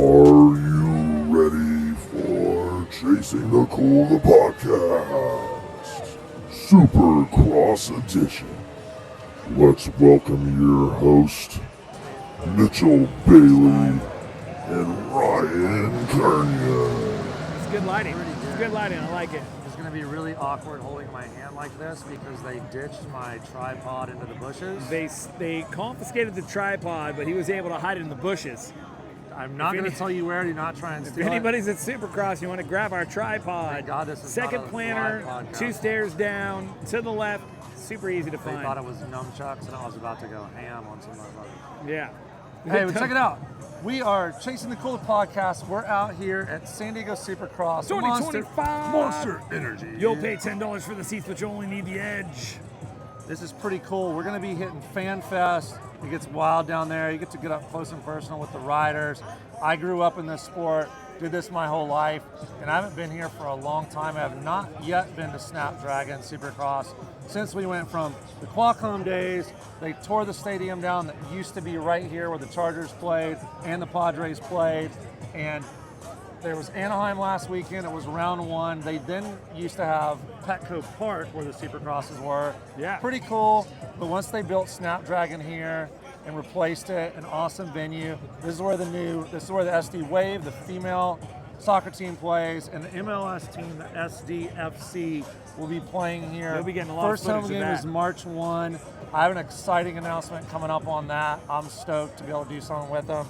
Are you ready for Chasing the Cool, the podcast? Supercross edition. Let's welcome your host, Mitchell Bailey and Ryan Kernion. It's good lighting. It's good lighting. I like it. It's going to be really awkward holding my hand like this because they ditched my tripod into the bushes. They confiscated the tripod, but he was able to hide it in the bushes. I'm not going to tell you where. Do not try and steal If anybody's at Supercross, you want to grab our tripod. Thank God this is Second not a planter, live podcast. 2 stairs down, to the left. Super easy to They find. thought it was nunchucks, and I was about to go ham on some motherfuckers. Yeah. Hey, well, check it out. We are Chasing the Cool podcast. We're out here at San Diego Supercross. 2025. Monster Energy. You'll pay $10 for the seats, but you only need the edge. This is pretty cool. We're going to be hitting FanFest. It gets wild down there. You get to get up close and personal with the riders. I grew up in this sport, did this my whole life, and I haven't been here for a long time. I have not yet been to Snapdragon Supercross since we went from the Qualcomm days. They tore the stadium down that used to be right here where the Chargers played and the Padres played. And there was Anaheim last weekend. It was round 1. They then used to have Petco Park where the Supercrosses were. Yeah. Pretty cool. But once they built Snapdragon here and replaced it, an awesome venue. This is where the SD Wave, the female soccer team, plays, and the MLS team, the SDFC, will be playing here. They'll be getting a lot of First home footage of game that. is March 1. I have an exciting announcement coming up on that. I'm stoked to be able to do something with them.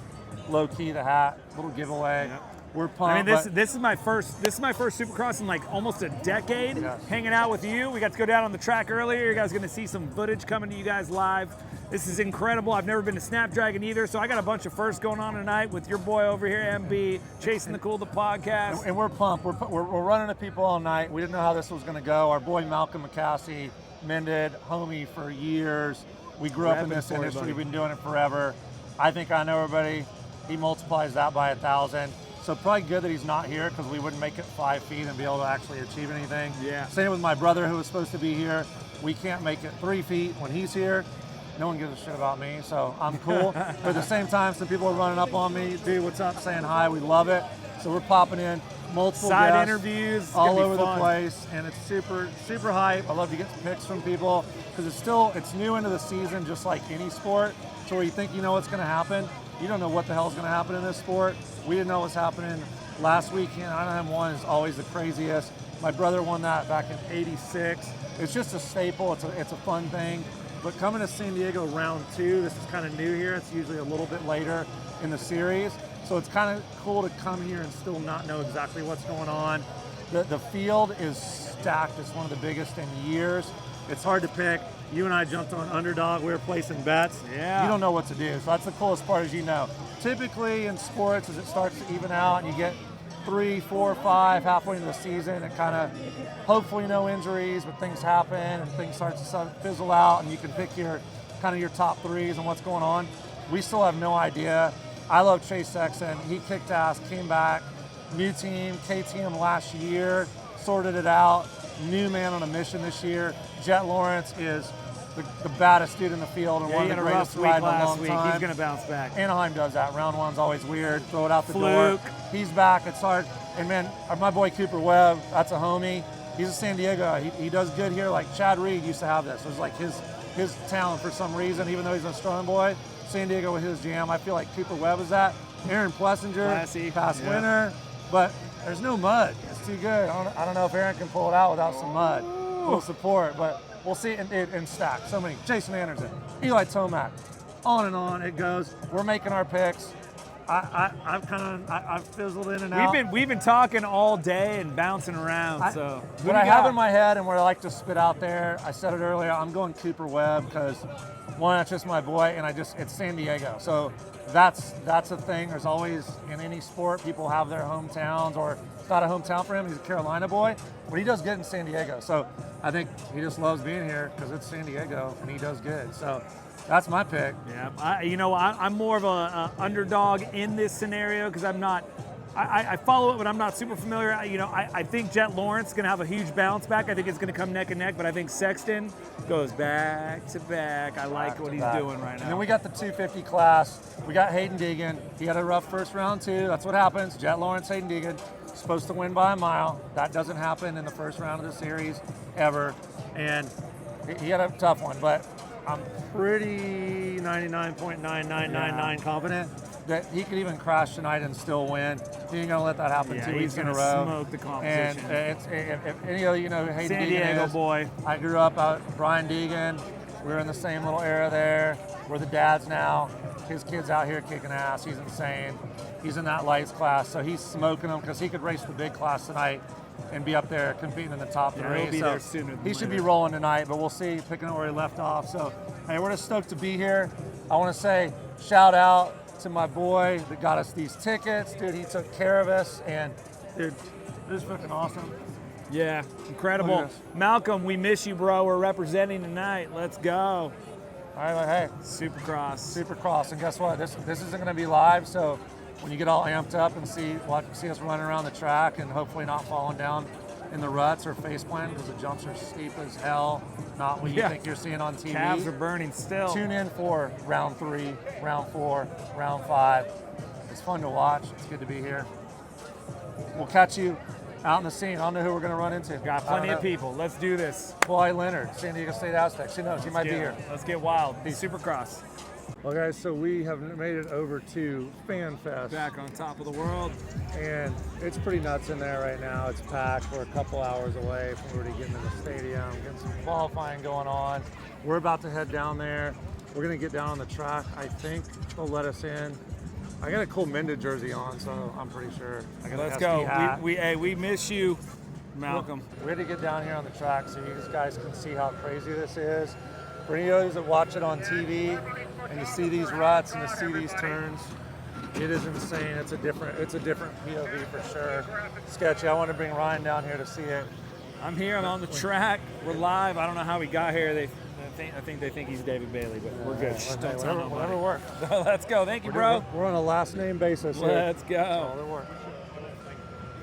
Low key, the hat, little giveaway. Yep. We're pumped. I mean, this is my first Supercross in like almost a decade. Yes. Hanging out with you. We got to go down on the track earlier. You guys are going to see some footage coming to you guys live. This is incredible. I've never been to Snapdragon either, so I got a bunch of firsts going on tonight with your boy over here, MB, Chasing the Cool, the podcast. And we're pumped. We're running to people all night. We didn't know how this was going to go. Our boy Malcolm McCaskey, mended homie for years. We grew up in Repping this for you, industry. buddy. We've been doing it forever. I think I know everybody. He multiplies that by 1,000. So probably good that he's not here because we wouldn't make it 5 feet and be able to actually achieve anything. Yeah. Same with my brother who was supposed to be here. We can't make it 3 feet when he's here. No one gives a shit about me, so I'm cool. But at the same time, some people are running up on me. Dude, what's up? Saying hi. We love it. So we're popping in multiple Side guests interviews. It's all gonna be over the fun. place, and it's super hype. I love to get pics from people because it's new into the season, just like any sport. So where you think you know what's going to happen, you don't know what the hell is going to happen in this sport. We didn't know what was happening last weekend. Anaheim 1 is always the craziest. My brother won that back in '86. It's just a staple. It's a fun thing. But coming to San Diego round 2, this is kind of new here. It's usually a little bit later in the series. So it's kind of cool to come here and still not know exactly what's going on. The field is stacked. It's one of the biggest in years. It's hard to pick. You and I jumped on Underdog. We were placing bets. Yeah. You don't know what to do. So that's the coolest part, as you know. Typically in sports, as it starts to even out and you get 3, 4, 5 halfway into the season, and kind of hopefully no injuries, but things happen and things start to fizzle out, and you can pick your kind of your top 3s and what's going on. We still have no idea. I love Chase Sexton. He kicked ass, came back, new team, KTM last year, sorted it out. New man on a mission this year. Jet Lawrence is the baddest dude in the field and Yeah, one he of the had a greatest rough week riding in a last long week. time. He's going to bounce back. Anaheim does that. Round 1's always weird. Throw it out the Fluke. door. He's back. It's hard. And man, my boy Cooper Webb, that's a homie. He's a San Diego. He does good here. Like Chad Reed used to have this. It was like his talent for some reason, even though he's a strong boy. San Diego with his jam. I feel like Cooper Webb is that. Aaron Plessinger, past winner. But there's no mud. It's too good. I don't know if Aaron can pull it out without some mud. A little support, but we'll see it in stack. So many. Jason Anderson, Eli Tomac, on and on it goes. We're making our picks. I've fizzled in and out. We've been talking all day and bouncing around. What I have in my head and what I like to spit out there, I said it earlier, I'm going Cooper Webb because one, that's just my boy, and it's San Diego. So that's a thing. There's always, in any sport, people have their hometowns, or it's not a hometown for him. He's a Carolina boy, but he does good in San Diego. So I think he just loves being here because it's San Diego and he does good. So that's my pick. Yeah, I'm more of a underdog in this scenario because I'm not I follow it, but I'm not super familiar. I think Jet Lawrence is going to have a huge bounce back. I think it's going to come neck and neck, but I think Sexton goes back to back. I like what he's doing right now. And then we got the 250 class. We got Hayden Deegan. He had a rough first round too. That's what happens. Jet Lawrence, Hayden Deegan, supposed to win by a mile. That doesn't happen in the first round of the series ever. And he had a tough one, but I'm pretty 99.9999 confident that he could even crash tonight and still win. He ain't gonna let that happen 2 weeks in a row. Smoke the competition. And if any of you know who Hayden San Deegan Diego is, boy. I grew up out Brian Deegan. We were in the same little era there. We're the dads now. His kid's out here kicking ass. He's insane. He's in that lights class, so he's smoking them because he could race the big class tonight and be up there competing in the top three. He'll be there sooner than he should be later. rolling tonight, but we'll see, picking up where he left off. So, hey, we're just stoked to be here. I want to say shout out to my boy that got us these tickets. Dude, he took care of us, and dude, this is freaking awesome. Yeah, Look incredible. at this. Malcolm, we miss you, bro. We're representing tonight. Let's go. All right, well, hey, Supercross. Supercross, and guess what? This isn't going to be live, so when you get all amped up and see us running around the track and hopefully not falling down in the ruts or face planting because the jumps are steep as hell, not what you think you're seeing on TV. Calves are burning still. Tune in for round 3, round 4, round 5. It's fun to watch. It's good to be here. We'll catch you out in the scene. I don't know who we're going to run into. Got plenty of people. Let's do this. Kawhi Leonard, San Diego State Aztecs. Who knows? He might be here. Let's get wild. Supercross. Well, guys, so we have made it over to FanFest. Back on top of the world. And it's pretty nuts in there right now. It's packed. We're a couple hours away from already getting in the stadium, getting some qualifying going on. We're about to head down there. We're going to get down on the track. I think they'll let us in. I got a cool Menda jersey on, so I'm pretty sure. I got Let's an go. SD hat. We miss you, Malcolm. We had to get down here on the track so you guys can see how crazy this is. For any of those that watch it on TV and to see these ruts and to see these turns, it is insane. It's a different POV for sure. Sketchy. I want to bring Ryan down here to see it. I'm here. I'm on the track. We're live. I don't know how we got here. I think they think he's David Bailey, but we're good. Shh, don't tell nobody. Whatever works. Let's go. Thank you, bro. We're on a last name basis here. Let's go. All work.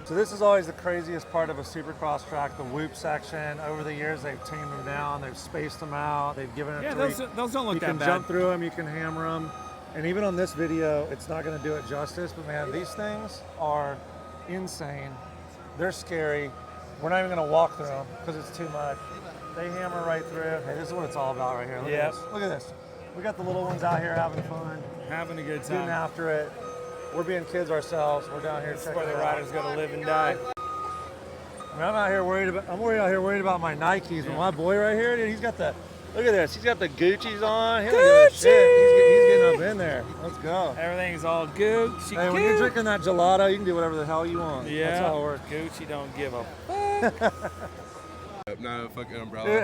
So this is always the craziest part of a Supercross track, the whoop section. Over the years, they've tamed them down, they've spaced them out, they've given it. Yeah, to those don't look you that can bad. jump through them, you can hammer them, and even on this video, it's not going to do it justice. But man, these things are insane. They're scary. We're not even going to walk through them because it's too much. They hammer right through. Hey, this is what it's all about right here. Look at this. Look at this. We got the little ones out here having fun, Having a good getting time. after it. We're being kids ourselves. We're down here This is checking where the it out. rider's going to live and die. I mean, I'm out here worried about my Nikes, but my boy right here, dude, he's got the, look at this, he's got the Gucci's on. He don't give a shit. He's getting up in there. Let's go. Everything's all Gucci. Hey, when you're drinking that gelato, you can do whatever the hell you want. Yeah. That's how it works. Gucci don't give a Not a fucking umbrella. Dude,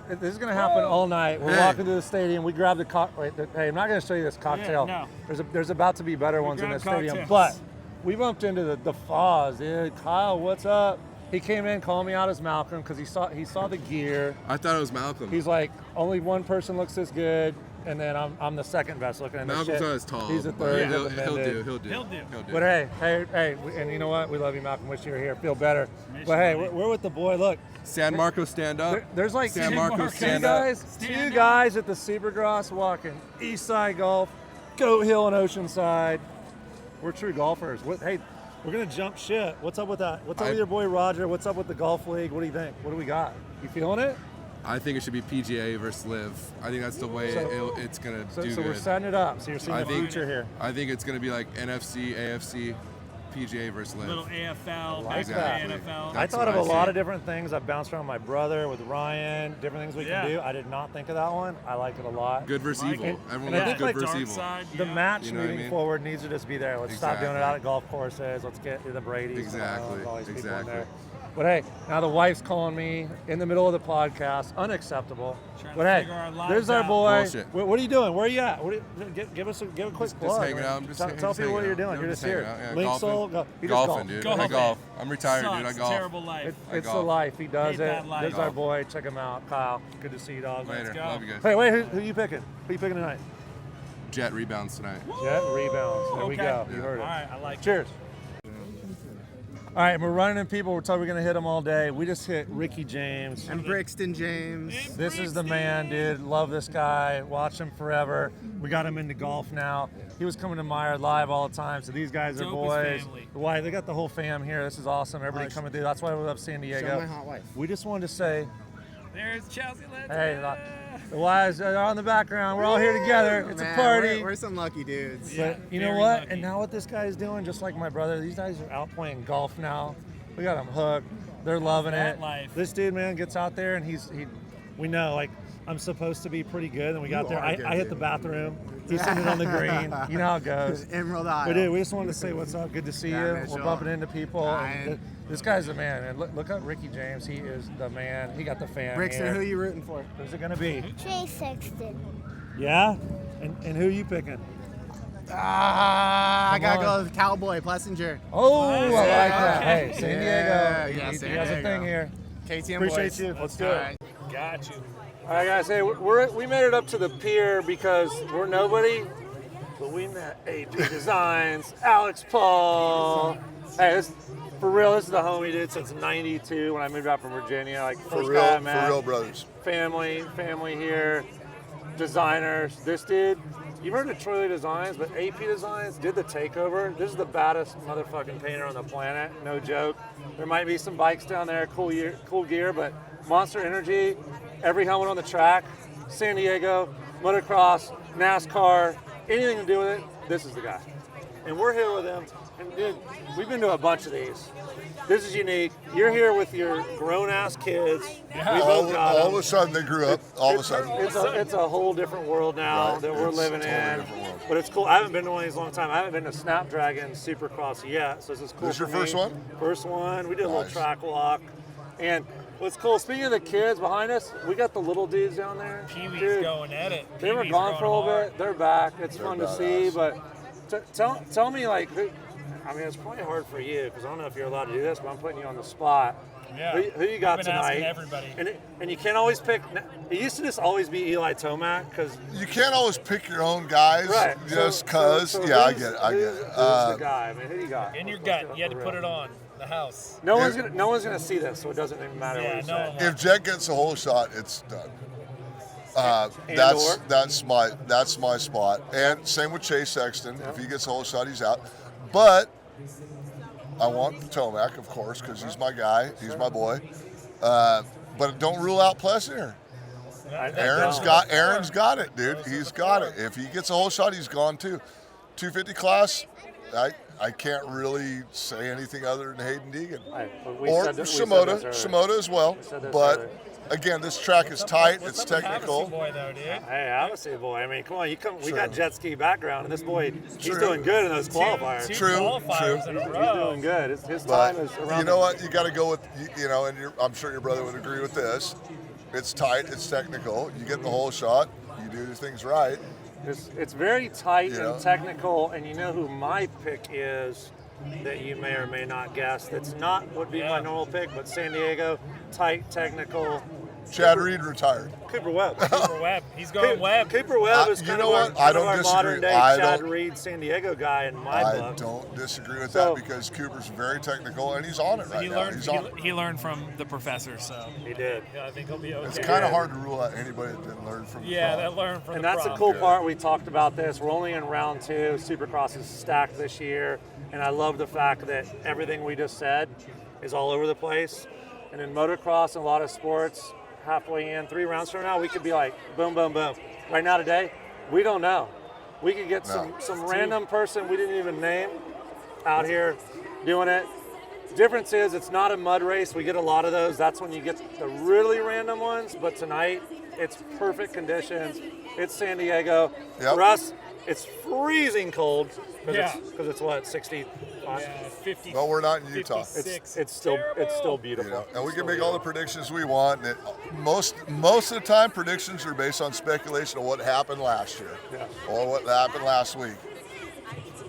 hey, this is gonna happen all night. We're walking to the stadium. We grabbed the hey, I'm not gonna show you this cocktail. no. There's about to be better ones in grabbed this stadium, cocktails. but we bumped into the Foz, dude. Kyle, what's up? He came in, calling me out as Malcolm because he saw the gear. I thought it was Malcolm. He's like, only one person looks this good, and then I'm the second best looking. Malcolm's shit. not as tall. He's the but third. He'll recommended. do. But hey, and you know what? We love you, Malcolm. Wish you were here. Feel better. But hey, we're with the boy. Look, San Marcos, stand up. there's like San Marcos, two stand up. guys, guys at the Supercross walking East Side Golf, Goat Hill and Oceanside. We're true golfers. Hey, we're gonna jump shit. What's up with that? What's up with your boy Roger? What's up with the golf league? What do you think? What do we got? You feeling it? I think it should be PGA versus Live. I think that's the way it's gonna do So we're good. setting it up. So you're seeing I the think- future here. I think it's gonna be like NFC, AFC, PGA versus Live. little AFL, like back that. to the NFL. I That's thought of what a I lot see. of different things. I've bounced around my brother with Ryan, different things we can Yeah. do. I did not think of that one. I like it a lot. Good versus Like evil. it. Everyone And I loves think, good like, versus Dark evil. side, The yeah. match You know what I moving mean? forward needs to just be there. Let's stop doing it Exactly. out at golf courses. Let's get to the Brady's. Exactly. All these people in Exactly. there. But hey, now the wife's calling me in the middle of the podcast. Unacceptable. Trying to But hey, figure our lives there's our out. boy. Bullshit. What are you doing? Where are you at? Give a quick Just plug. hanging out. I'm just tell just people hanging what you're out. doing. I'm You're just hanging here. out, yeah, Link golfing. Soul. He just Golfing, dude. Golfing. I golf. I'm retired, Sucks. dude. I golf. Terrible life. I It's the golf. life. He does Hate it. that life. There's our boy. Check him out. Kyle. Good to see you, dog. Later. go. Love you guys. Hey, wait. Who you picking? Who you picking tonight? Jet rebounds tonight. Jet rebounds. There we Okay. go. You heard it. All right, I like it. Cheers. All right, we're running in people. We're told we're going to hit them all day. We just hit Ricky James. And Brixton James. This is the man, dude. Love this guy. Watch him forever. We got him into golf now. He was coming to Meyer live all the time, so these guys are Dope boys. family. Why they got the whole fam here. This is awesome. Everybody Nice. coming through. That's why we love San Diego. Show my hot wife. We just wanted to say, There's Chelsea. Let's hey, go. the wives are on the background. We're all here together. It's Man, a party. We're some lucky dudes. Yeah, But you know very what? lucky. And now what this guy is doing, just like my brother, these guys are out playing golf now. We got them hooked. They're loving That it. life. This dude, man, gets out there and we know, like, I'm supposed to be pretty good. And we got You there. are I good, hit dude. the bathroom. He's sitting on the green. You know how it goes. Emerald Isle. But dude, we just wanted to say what's up. Good to see Yeah, you. man, We're sure. bumping into people. And Ryan. this guy's the man. And look up Ricky James. He is the man. He got the fan Brixton, here. who you rooting for? Who's it going to be? Trey Sexton. Yeah? And who you picking? I Come gotta on. go with Cowboy Plessinger. Oh, I like Yeah. that. Hey, San Diego. Yeah, He- yeah, he, San has a Diego. thing here. KTM Appreciate boys. you. Let's do All it. right. Got you. All right, guys. Hey, we made it up to the pier because we're nobody, but we met AP Designs, Alex Paul. Hey, for real, this is the homie dude since '92 when I moved out from Virginia. Like For first guy I real, met. for real, brothers. Family here, designers. This dude, you've heard of Troy Designs, but AP Designs did the takeover. This is the baddest motherfucking painter on the planet, no joke. There might be some bikes down there, cool gear, but Monster Energy, every helmet on the track, San Diego, motocross, NASCAR, anything to do with it, this is the guy. And we're here with him, and dude, we've been to a bunch of these. This is unique. You're here with your grown-ass kids. Yeah. We both got All them. of a sudden, they grew up. All of a sudden. It's a whole different world now Right. that we're It's living a totally in. different world. But it's cool. I haven't been to one of these in a long time. I haven't been to Snapdragon Supercross yet, so this is cool. This your for me. first one? First one. We did a Nice. little track walk. And what's cool, speaking of the kids behind us, we got the little dudes down there. Pee-wee's Dude, going at it. they were Pee-wee's gone for a going little hard. bit. They're back. It's They're fun to see. badass. But tell me, like, I mean, it's probably hard for you because I don't know if you're allowed to do this, but I'm putting you on the spot. Yeah. Who you got I've been asking tonight? everybody. And you can't always pick. It used to just always be Eli Tomac because You can't always pick your own guys right. just So- cause. so Yeah, I who's- get it. I get who's- it. Who's the guy? I mean, who you got? In your gut, you had to put it on the house. No one's gonna see this, so it doesn't even matter Yeah, what you no say. one If Jet gets a whole shot, it's done. And That's my spot. And same with Chase Sexton. If he gets a whole shot, he's out. But I want Tomac, of course, because he's my guy. He's my boy. But don't rule out Plessinger. Aaron's got it, dude. He's got it. If he gets a whole shot, he's gone too. 250 class, I can't really say anything other than Hayden Deegan. Right, Or Shimoda as well. said this But earlier. again, this track is tight. It's What's up with technical. Havasu boy though, dude? Hey, obviously, boy. I mean, come on, we True. got jet ski background, and this boy, he's True. doing good in those qualifiers. Two True, qualifiers true. in a He's row. doing good. His But time is around. you know what? You got to go with, and I'm sure your brother would agree with this. It's tight. It's technical. You get the whole shot. You do things right. It's very tight Yeah. and technical, and you know who my pick is that you may or may not guess. That's not would be my normal pick, but San Diego, tight, technical. Chad Reed retired. Cooper Webb. Cooper Webb. He's going Webb. Cooper Webb is You kind know of what? I don't our disagree. modern day I Chad don't- Reed, San Diego guy in my I book. don't disagree with So- that because Cooper's very technical and he's on it right He now. learned. He's on it. He learned from the professor, so He did. yeah, I think he'll be okay. It's kind of hard to rule out anybody that didn't learn from the Yeah, pro. that learned from And the that's the pro. cool part. We talked about this. We're only in round 2. Supercross is stacked this year. And I love the fact that everything we just said is all over the place. And in motocross and a lot of sports, halfway in, 3 rounds from now, we could be like, boom, boom, boom. Right now today, we don't know. We could get some random person we didn't even name out here doing it. Difference is it's not a mud race. We get a lot of those. That's when you get the really random ones. But tonight, it's perfect conditions. It's San Diego. Yep. For us, it's freezing cold because Yeah. it's what, 60? Yeah, 50. No, we're not in Utah. 56. It's still Terrible. beautiful. And we can make all the predictions we want. And most of the time, predictions are based on speculation of what happened last year or what happened last week.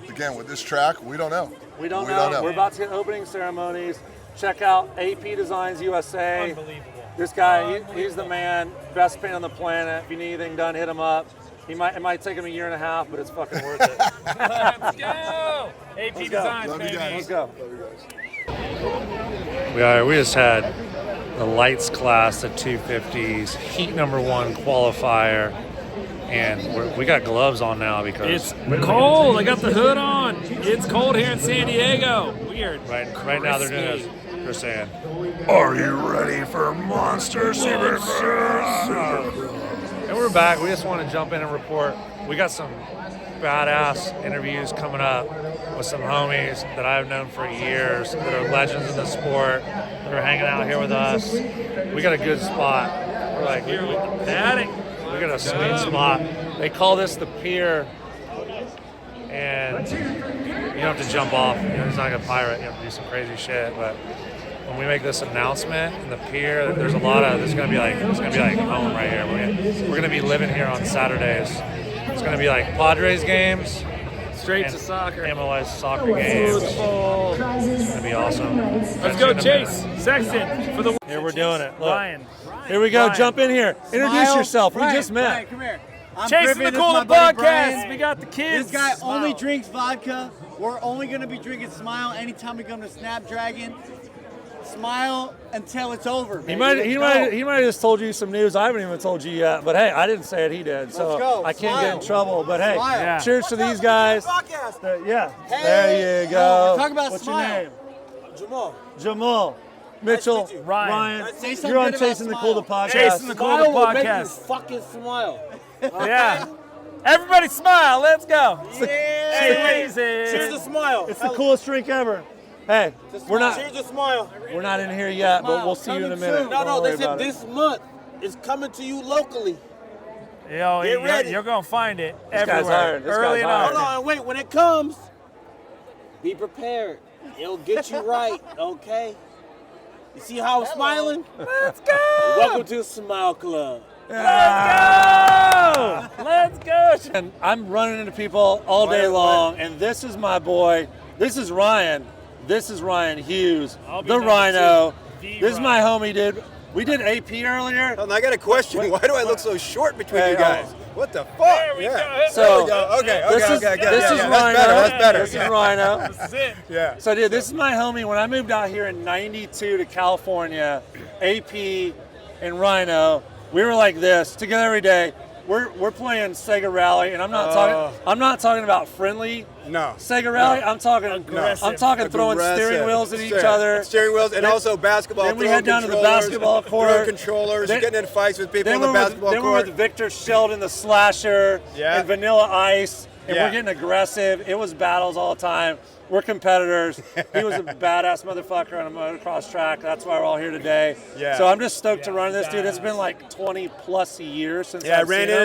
Again, with this track, we don't know. We don't know. We're about to get opening ceremonies. Check out AP Designs USA. Unbelievable. This guy, he's the man, best paint on the planet. If you need anything done, hit him up. It might take him a year and a half, but it's fucking worth it. Let's go. AP Let's go. Designs, Love you baby. guys. Let's go. Love you guys. We just had the lights class at 250s, heat number 1 qualifier, and we got gloves on now because It's cold. I got the hood on. It's cold here in San Diego. Weird. right now they're doing this. They're saying, "Are you ready for Monster Supercross?" And we're back. We just want to jump in and report. We got some badass interviews coming up with some homies that I've known for years that are legends in the sport that are hanging out here with us. We got a good spot. We're like, Here with the padding. we got a sweet spot. They call this the pier, and you don't have to jump off. It's not like a pirate. You have to do some crazy shit. But when we make this announcement in the pier, there's gonna be like home right here. We're gonna be living here on Saturdays. It's gonna be like Padres games, Straight and to soccer. MLS soccer games. Football. It's gonna be awesome. Let's go, Chase. Sexton for the Here we're doing it. Look. Ryan. Here we go. Ryan. Jump in here. Introduce Smile. yourself. We Brian, just met. Brian, come here. I'm Chasing Griffin, the this is Cool my buddy podcast. Brian. We got the kids. This guy Smile. only drinks vodka. We're only going to be drinking Smile anytime we come to Snapdragon. Smile until it's over. He baby. might Let's go. have just told you some news I haven't even told you yet. But hey, I didn't say it. He did. So Let's go. I can't get in Smile. trouble. But hey, Smile. Yeah. cheers to these guys. Yeah. Hey. There you go. No, we're talking about What's Smile. your name? Jamal. Mitchell. meet you. Ryan. Say something You're on good about Chasing the Smile. Cool the podcast. Chasing the Cool the Smile will make you podcast. fucking smile. Yeah. Everybody smile. Let's go. Yeah. Cheers. Cheers to smile. It's the coolest drink ever. Hey, we're not Cheers to smile. in here yet, but we'll see you in a minute. No, Don't they worry said about it. this month is coming to you locally. Yo, Get ready. you're going to find it guy's everywhere. hired. This Early guy's and hired. Hold often. on, wait. When it comes, be prepared. It'll get you right, okay? You see how I'm smiling? Let's go. Welcome to the Smile Club. Let's go. And I'm running into people all day long, and this is my boy. This is Ryan. This is Ryan Hughes, I'll be the number Rhino. two, the This is my homie, dude. We did AP earlier. Hold on, I got a question. Why do I look so short between Hey, you guys? What the fuck? There we go. So There we go. Okay, this is okay. this is yeah, Rhino. That's better. This is Rhino. This is it. Yeah. So, dude, this is my homie. When I moved out here in '92 to California, AP and Rhino, we were like this together every day. We're playing Sega Rally, and I'm not talking about friendly No. Sega Rally. I'm talking throwing steering wheels at each other. Steering wheels, and also basketball. Then we throwing head down to the controllers, basketball court. throwing controllers, Then- getting in fights with people Then on the we're basketball we're court. with Victor Sheldon, the slasher, Yeah. and Vanilla Ice, and Yeah. we're getting aggressive. It was battles all the time. We're competitors. He was a badass motherfucker on a motocross track. That's why we're all here today. Yeah. So I'm just stoked to run this, dude. It's been like 20 plus years since Yeah, I I've ran seen him.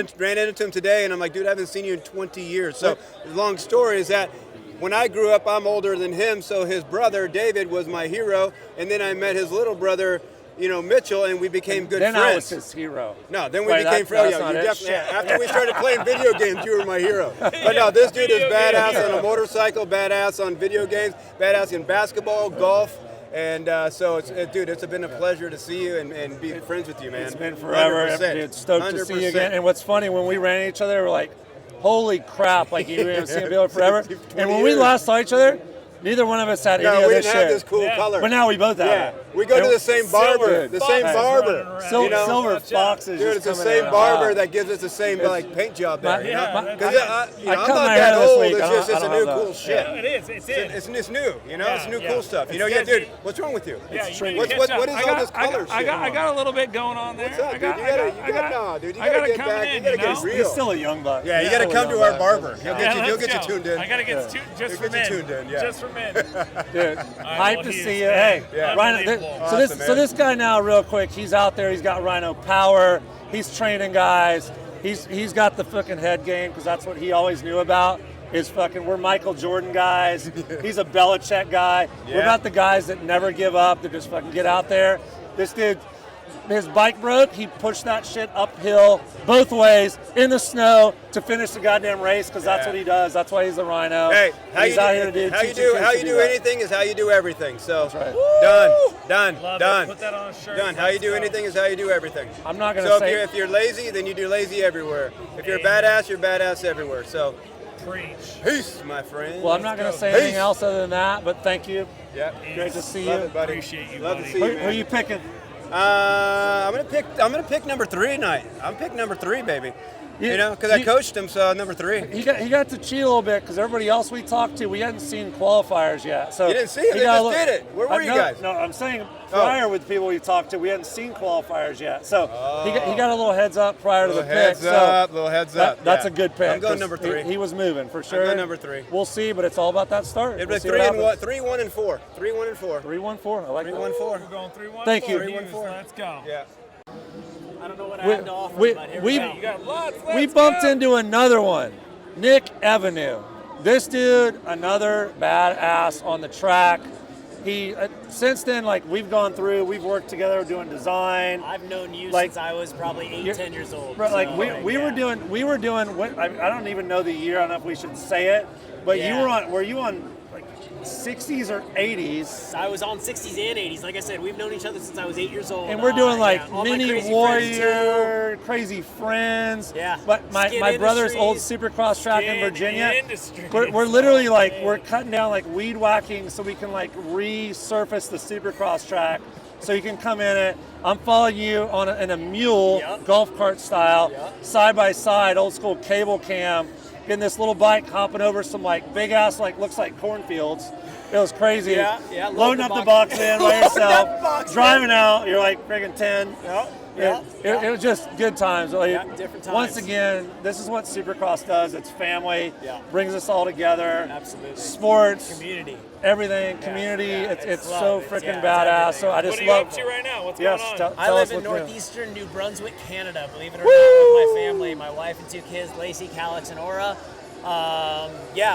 into him today, and I'm like, dude, I haven't seen you in 20 years. So the long story is that when I grew up, I'm older than him, so his brother, David, was my hero, and then I met his little brother, Mitchell, and we became good Then friends. I was his hero. No, then we Wait, became friends. that's Yeah, not you it. definitely. Shit. After we started playing video games, you were my hero. But no, this dude is badass on a motorcycle, badass on video games, badass in basketball, golf, and so it's been a pleasure to see you and be friends with you, man. It's been forever. 100%. Dude, stoked to see you 100%. again. And what's funny, when we ran each other, we're like, holy crap, like you haven't seen each other forever. 20 And when we years. last saw each other, neither one of us had any No, of we this didn't have shit. this cool color. But now we both have Yeah, it. we go to And the same barber. The same foxes barber. Silver, silver foxes. Dude, just it's the coming same out. barber that gives us the same paint job there. My- Because I I'm cut not my that hair this old. week. It's I just don't a have new that. cool shit. Yeah, it is. It's it. It's new. It's new cool stuff. It's Yeah, dude. sketchy. What's wrong with you? Yeah, you trendy. need to What catch is up. all this color I shit? got a little bit going on there. What's up, I got, dude? I got gotta it get coming back. in, You gotta get know? real. He's still a young buck. Yeah, you He's gotta still a come to young our buck. barber. He'll Yeah, get let's you go. tuned in. I gotta get just for He'll get you men. tuned in, yeah. Just for men. Dude, hype to he see is, you. man. Hey, Yeah. Rhino. Unbelievable. So this, Awesome, so man. this guy now, real quick, he's out there. He's got Rhino power. He's training guys. He's got the fucking head game because that's what he always knew about. Is fucking we're Michael Jordan guys. He's a Belichick guy. We're Yeah. not the guys that never give up. That just fucking get out there. This dude. His bike broke. He pushed that shit uphill both ways in the snow to finish the goddamn race because that's Yeah. what he does. That's why he's the Rhino. Hey, And he's out here to do how you teach kids do to that. anything is how you do everything. So right. done. Love it. Put that on a shirt. Done. How you do anything is how you do everything. I'm not gonna So say. if you're lazy, then you do lazy everywhere. If you're badass, you're badass everywhere. So Preach. Peace, my friend. Well, I'm not going to say anything else other than that, but thank you. Yeah. Great to see Love you. it, buddy. Appreciate you, Love buddy. to see you, Who man. are you picking? I'm gonna pick number 3 tonight. I'm picking number 3, baby. You know, because I coached him, so number 3. He got to cheat a little bit because everybody else we talked to, we hadn't seen qualifiers yet. So You didn't see it? he They got a just did it. Where were you guys? No, I'm saying prior with people we talked to, we hadn't seen qualifiers yet. So he got a little heads up prior to the pick. Little heads up. That's Yeah. a good pick. I'm going 'cause number 3. He was moving for sure. I'm going number 3. We'll see, but it's all about that start. It'll We'll be see what 3 and happens. 1, 3, 1 and 4. 3, 1 and 4. 3-1-4. I like 3, that. 1, 4. We're going 3-1. Thank you. 3-1-4. Let's go. Yeah. I don't know what I have to offer, we- but here we- we go. You got lots. We Let's bumped go. into another one, Nick Evennou. This dude, another badass on the track. He since then, like we've gone through, we've worked together doing design. I've known you Like, since I was probably 8, 10 years old. Right, like so, we were yeah. doing. What, I don't even know the year. I don't know if we should say it, but Yeah. you were on. Were you on like 60s or 80s? I was on 60s and 80s. Like I said, we've known each other since I was 8 years old. And we're doing like yeah, all my Mini crazy friends, too. Warrior, Crazy Friends. Yeah. But my Skid brother's old Industries. Supercross track in Skid Virginia. Industries. We're literally like we're cutting down like weed whacking so we can like resurface the Supercross track. So you can come in it. I'm following you on in a mule, Yep. golf cart style, Yep. side by side, old school cable cam, getting this little bike hopping over some like big ass like looks like cornfields. It was crazy. Yeah. Loading up the box in by yourself, driving out. You're like friggin' 10. Yeah. It was just good times. Like, Yeah, different times. Once again, this is what Supercross does. It's family. Yeah. Brings us all together. Absolutely. Sports, Community. everything, community. yeah, It's it's so love. It's- freaking yeah, it's badass. So I everything. just What are you love. up to right now? What's Yes, going on? tell I us live in what's going on. northeastern New Brunswick, Canada, believe it or not, with my family, my wife and 2 kids, Lacey, Calix, and Aura.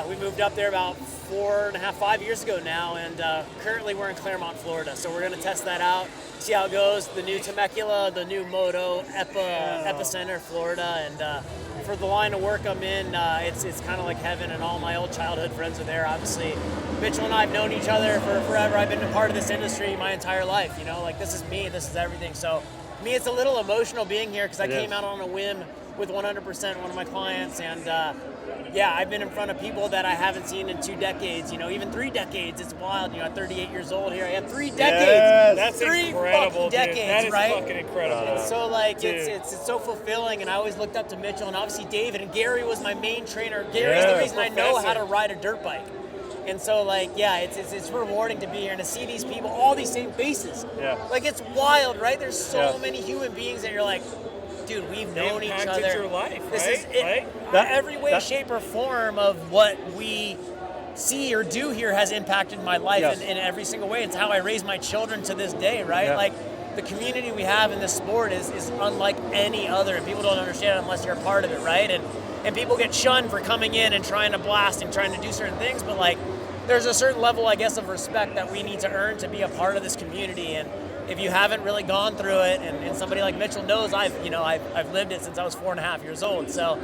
We moved up there about 4.5, 5 years ago now, and currently we're in Claremont, Florida. So we're going to test that out, see how it goes. The new Temecula, the new Moto, Epicenter, Florida, and for the line of work I'm in, it's kind of like heaven, and all my old childhood friends are there. Obviously, Mitchell and I have known each other for forever. I've been a part of this industry my entire life. You know, like this is me, this is everything. So, me, it's a little emotional being here because I came out on a whim with 100%, one of my clients, and I've been in front of people that I haven't seen in 2 decades, even 3 decades. It's wild, at 38 years old here. I have 3 decades. Yes. That's 3 incredible, fucking decades, dude. That is right? fucking incredible. So like Dude. it's so fulfilling, and I always looked up to Mitchell and obviously David, and Gary was my main trainer. Gary's the reason I know how to ride a dirt bike. And so it's rewarding to be here and to see these people, all these same faces. Yeah. Like it's wild, right? There's so Yeah. many human beings that you're like, dude, we've known each impacted other. your life, This right? is it. That- Every way, shape, or form of what we see or do here has impacted my life Yes. in every single way. It's how I raise my children to this day, right? Yeah. Like the community we have in this sport is unlike any other, and people don't understand it unless you're a part of it, right? And people get shunned for coming in and trying to blast and trying to do certain things, but like there's a certain level, I guess, of respect that we need to earn to be a part of this community. And if you haven't really gone through it, and somebody like Mitchell knows, I've lived it since I was 4.5 years old. So,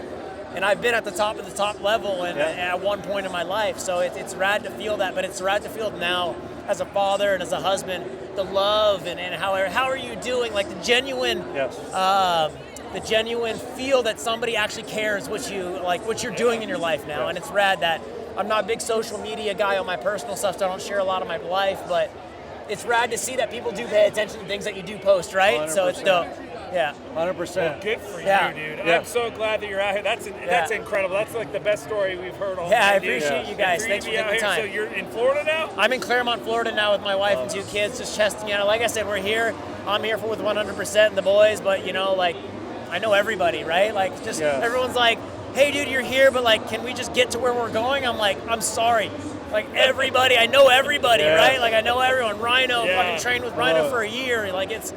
and I've been at the top of the top level and at one point in my life. So it's rad to feel that, but it's rad to feel now as a father and as a husband, the love and how are you doing? Like the genuine, the genuine feel that somebody actually cares what you're doing in your life now. And it's rad that I'm not a big social media guy on my personal stuff, so I don't share a lot of my life, but it's rad to see that people do pay attention to things that you do post, right? 100%. So it's dope. Yeah. 100%. Good for Yeah. you, dude. Yeah. I'm so glad that you're out here. That's incredible. That's like the best story we've heard all Yeah, I night, dude. appreciate you guys. And Thanks for you to be taking out the here. time. So you're in Florida now? I'm in Claremont, Florida now with my wife and 2 kids, just testing out. Like I said, we're here. I'm here with 100% and the boys, but I know everybody, right? Like everyone's like, hey dude, you're here, but like, can we just get to where we're going? I'm like, I'm sorry. Like everybody, I know everybody, right? Like I know everyone. Rhino, fucking trained with Rhino for a year. Like it's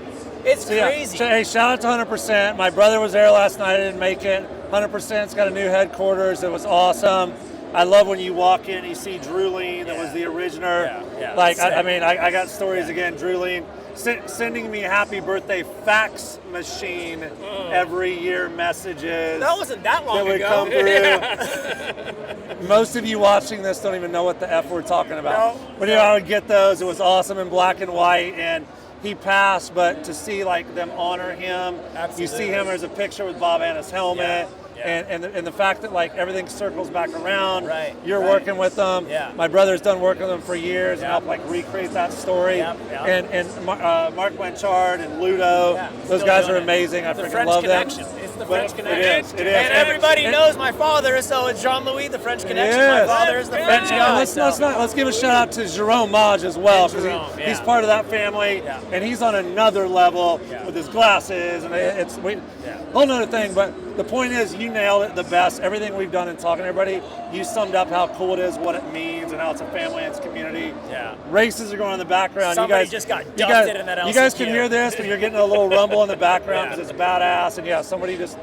crazy. Hey, shout out to 100%. My brother was there last night. I didn't make it. 100%'s got a new headquarters. It was awesome. I love when you walk in, you see Drew Lean, that was the originator. Like, I got stories again. Drew Lean sending me happy birthday fax machine every year messages. That wasn't that long would ago. come through. Most of you watching this don't even know what the F we're talking about. But I would get those. It was awesome in black and white, and he passed, but to see like them honor him, you see him, there's a picture with Bob Anna's helmet. and the fact that like everything circles back around. Right. You're working with them. Yeah. My brother's done work with them for years and helped like recreate that story. And Mark Blanchard and Ludo, those guys are amazing. I freaking love them. It's the French connection. It is. And everybody knows my father, so it's Jean-Louis, the French connection. My father is the French guy. Let's give a shout out to Jerome Maj as well, because he's part of that family, and he's on another level with his glasses, and it's whole nother thing. But the point is, you nailed it the best. Everything we've done in talking to everybody, you summed up how cool it is, what it means, and how it's a family and it's a community. Yeah. Races are going on in the background. Somebody just got dusted in that LCQ. You guys can hear this, but you're getting a little rumble in the background because it's badass. And somebody just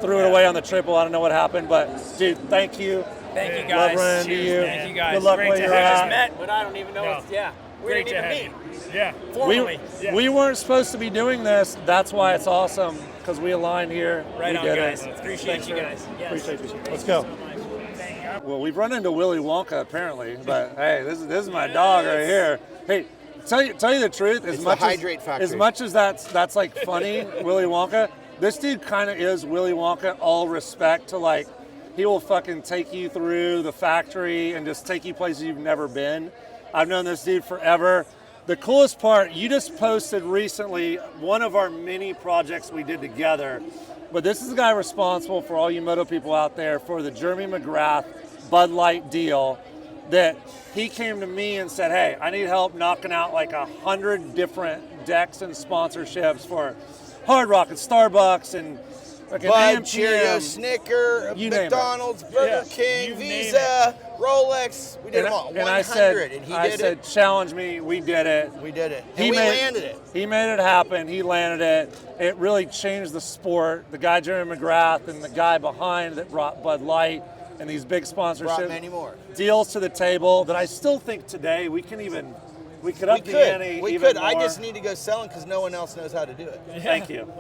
threw it away on the triple. I don't know what happened, but dude, thank you. Thank you guys. Love running to you. Thank you guys. Good luck Great where to you're have at. us met, but I don't even know. We Great didn't to even have meet. you. Yeah. Formally. We weren't supposed to be doing this. That's why it's awesome, because we aligned here. Right we on, did guys. It. Appreciate you guys. Yes. Appreciate you. Let's go. Well, we've run into Willy Wonka apparently, but hey, this is my dog right here. Hey, tell you the truth, as much as that's like funny, Willy Wonka, this dude kind of is Willy Wonka. All respect to like, he will fucking take you through the factory and just take you places you've never been. I've known this dude forever. The coolest part, you just posted recently one of our mini projects we did together, but this is the guy responsible for all you moto people out there for the Jeremy McGrath Bud Light deal, that he came to me and said, hey, I need help knocking out like 100 different decks and sponsorships for Hard Rock and Starbucks and fucking Bud, AMPM, Cheerio, Snicker, you name McDonald's, it. Burger King, Visa, Rolex. We did them all. 100, I said, challenge me. We did it. We did it. We landed it. He made it happen. He landed it. It really changed the sport. The guy Jeremy McGrath and the guy behind that brought Bud Light and these big sponsorship Brought many more deals to the table that I still think today we could up the ante. We even could. more. I just need to go sell them because no one else knows how to do it. Thank you.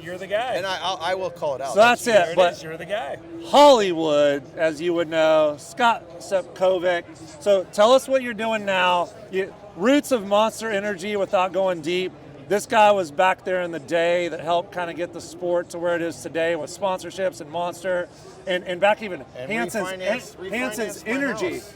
You're the guy. And I will call it out. So that's it. But You're the guy. Hollywood, as you would know, Scott Sepkovic. So tell us what you're doing now. Roots of Monster Energy without going deep. This guy was back there in the day that helped kind of get the sport to where it is today with sponsorships and Monster and back even Hanson's Energies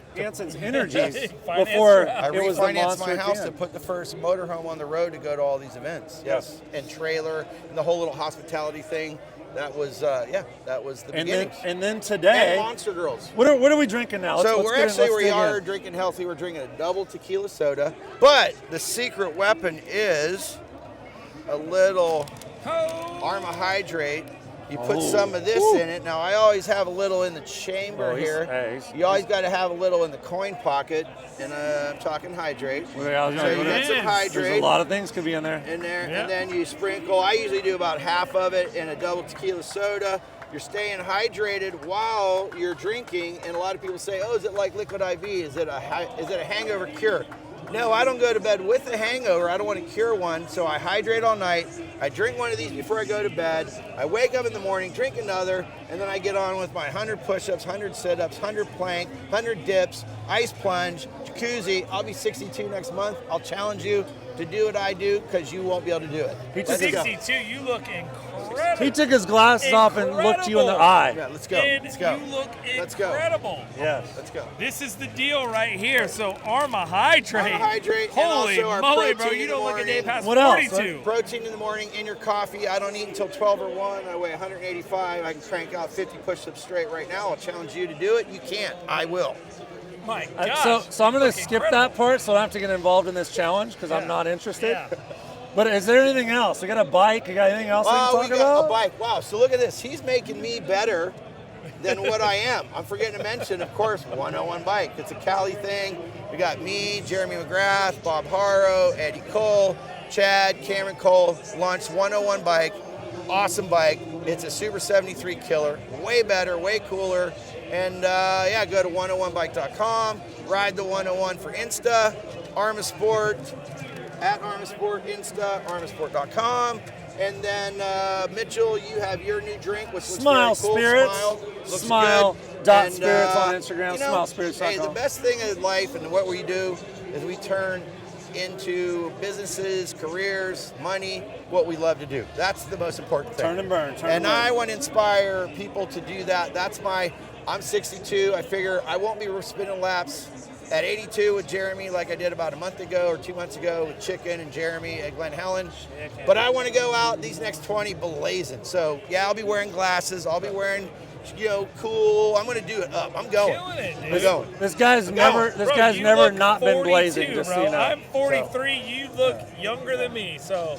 before I it was the refinanced Monster my house TN. to put the first motorhome on the road to go to all these events. Yes. And trailer and the whole little hospitality thing. That was that was the beginning. And then today, and Monster Girls. What are we drinking now? We are drinking healthy. We're drinking a double tequila soda. But the secret weapon is a little Arma Hydrate. You put some of this in it. Now, I always have a little in the chamber here. You always got to have a little in the coin pocket. And I'm talking hydrate. So you got some hydrate. There's a lot of things could be in there. And then you sprinkle. I usually do about half of it in a double tequila soda. You're staying hydrated while you're drinking. And a lot of people say, oh, is it like liquid IV? Is it a hangover cure? No, I don't go to bed with a hangover. I don't want to cure one, so I hydrate all night. I drink one of these before I go to bed. I wake up in the morning, drink another, and then I get on with my 100 push-ups, 100 sit-ups, 100 plank, 100 dips, ice plunge, jacuzzi. I'll be 62 next month. I'll challenge you to do what I do because you won't be able to do it. 62, you look incredible. He took his glasses off and looked you in the eye. Yeah, let's go. Let's go. You look incredible. Yeah, let's go. This is the deal right here. So Arma Hydrate. Arma Hydrate. Holy and also our moly, protein bro! You don't look a day past what 42. Else? Protein in the morning in your coffee. I don't eat until 12 or 1. I weigh 185. I can crank out 50 push-ups straight right now. I'll challenge you to do it. You can't. I will. My gosh. So I'm going to skip that part so I don't have to get involved in this challenge because I'm not interested. Yeah. But is there anything else? We got a bike. You got anything else we can talk we got about? a bike. Wow. So look at this. He's making me better than what I am. I'm forgetting to mention, of course, 101 bike. It's a Cali thing. We got me, Jeremy McGrath, Bob Haro, Eddie Cole, Chad, Cameron Cole. Launched 101 bike. Awesome bike. It's a Super 73 killer. Way better, way cooler. And go to 101bike.com. Ride the 101 for Insta. Arma Sport. At Arma Sport, Insta, armasport.com. And then, Mitchell, you have your new drink, which looks Smile very cool. Spirits. Smile. Smile.spirits on Instagram, you know, smilespirits.com. Hey, the best thing in life and what we do is we turn into businesses, careers, money, what we love to do. That's the most important thing. Turn and burn. I want to inspire people to do that. I'm 62. I figure I won't be spinning laps at 82 with Jeremy like I did about a month ago or 2 months ago with Chicken and Jeremy at Glen Helen. But I want to go out these next 20 blazing. So yeah, I'll be wearing glasses. I'll be wearing, cool. I'm going to do it up. I'm going. Killing it, dude. I'm going. This guy's never not been blazing. Just so you know. I'm 43. You look younger than me, so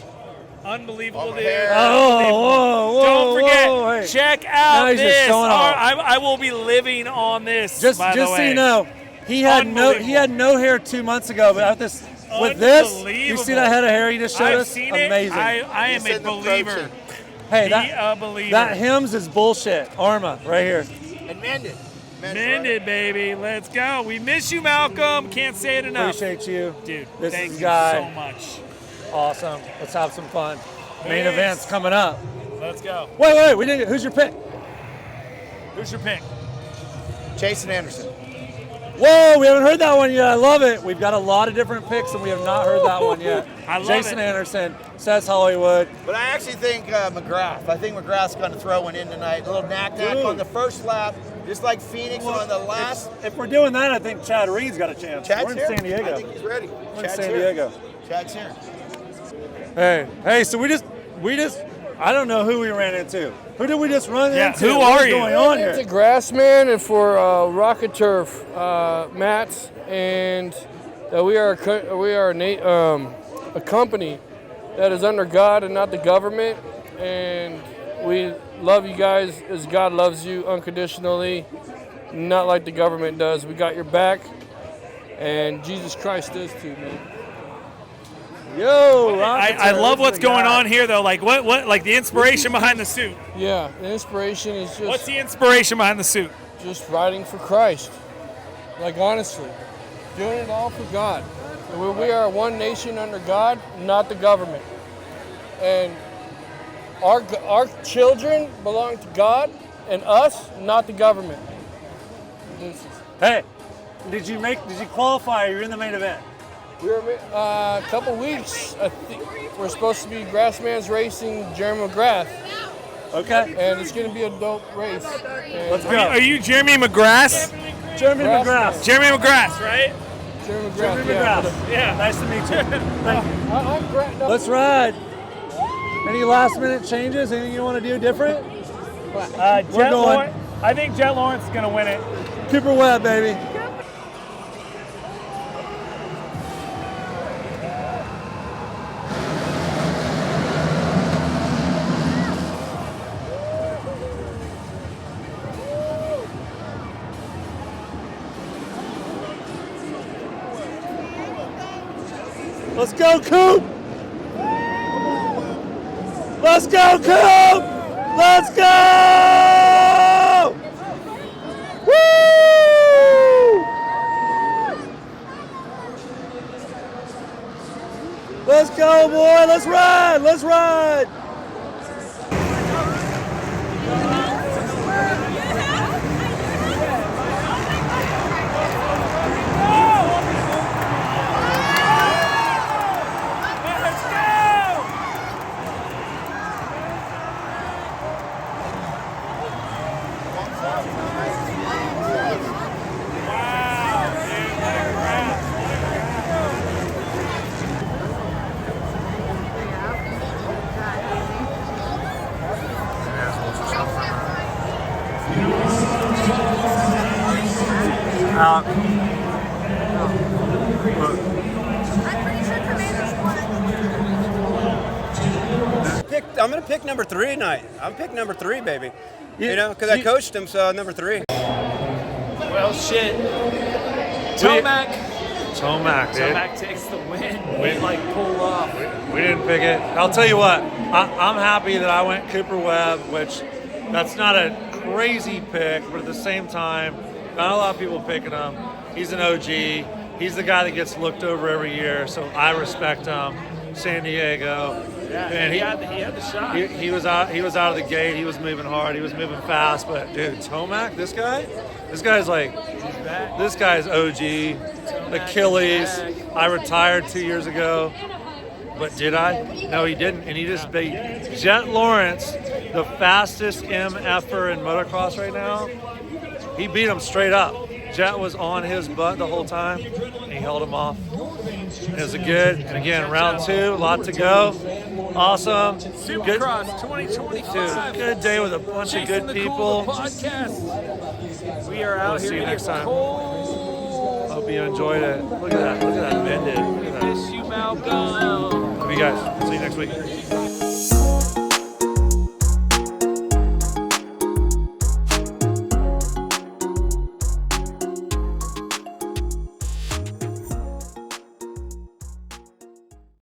unbelievable, dude. Whoa, Don't forget, whoa, hey. check Now out he's just this. showing off. I will be living on this. Just by the so way. you know, he had no hair 2 months ago, but with this, you see that head of hair he just showed I've us? seen Amazing. it. I am a believer. Hey, Be a believer. that Hymns is bullshit. Arma, right here. And mended. Mended, baby. Let's go. We miss you, Malcolm. Can't say it enough. Appreciate you. Dude, This thank is you guy. so much. Awesome. Let's have some fun. Main Peace. event's coming up. Let's go. Wait, we didn't. Who's your pick? Who's your pick? Jason Anderson. Whoa, we haven't heard that one yet. I love it. We've got a lot of different picks, and we have not heard that one yet. I love Jason it. Anderson says Hollywood. But I actually think McGrath. I think McGrath's going to throw one in tonight. A little knack on the first lap, just like Phoenix on the last. If we're doing that, I think Chad Reed's got a chance. Chad's We're in here. San Diego. I think he's ready. We're in Chad's San here. Diego. Chad's here. Hey, so we just, I don't know who we ran into. Who did we just run into? who What's are you? going on It's a here? Grassman and for Rocket Turf mats, and we are a company that is under God and not the government, and we love you guys as God loves you unconditionally, not like the government does. We got your back, and Jesus Christ does too, man. Yo, I love what's going on here, though. Like what like the inspiration behind the suit. Yeah, the inspiration is just What's the inspiration behind the suit? just riding for Christ. Like, honestly, doing it all for God. We are one nation under God, not the government. And our children belong to God and us, not the government. Hey, did you qualify? You're in the main event. We were a couple weeks. I think we're supposed to be Grassman's racing Jeremy McGrath. Okay. And it's going to be a dope race. And Let's go. Are you Jeremy McGrath? Jeremy McGrath. Jeremy McGrath, right? Jeremy McGrath. Jeremy yeah. McGrath. Yeah. Nice to meet you. Thank you. I'm Grant. No, Let's ride. Any last minute changes? Anything you want to do different? Jet going. Lawrence. I think Jet Lawrence is going to win it. Cooper Webb, baby. Let's go, Coop! Let's go, Coop! Let's go! Woo! Let's go, boy! Let's ride! Let's ride! I'm going to pick number 3 tonight. I'm pick number 3, baby. You know, because I coached him, so number 3. Well, shit. Tomac. Tomac, dude. Tomac takes the win. We pull off. We didn't pick it. I'll tell you what, I'm happy that I went Cooper Webb, which that's not a crazy pick, but at the same time, not a lot of people picking him. He's an OG. He's the guy that gets looked over every year, so I respect him. San Diego. Yeah, and he had the shot. He was out of the gate. He was moving hard. He was moving fast. But dude, Tomac, this guy's like, this guy's OG. Achilles. I retired 2 years ago. But did I? No, he didn't. And he just beat Jet Lawrence, the fastest MFer in motocross right now. He beat him straight up. Jet was on his butt the whole time, and he held him off. It was a good, and again, round 2, a lot to go. Awesome. Supercross 2025. Dude, good day with a bunch of good people. Podcast. We are out We'll here see you next time. cold. Hope you enjoyed it. Look at that. Look at that bended. Look at that. Miss you, Malcolm. Love you guys. See you next week.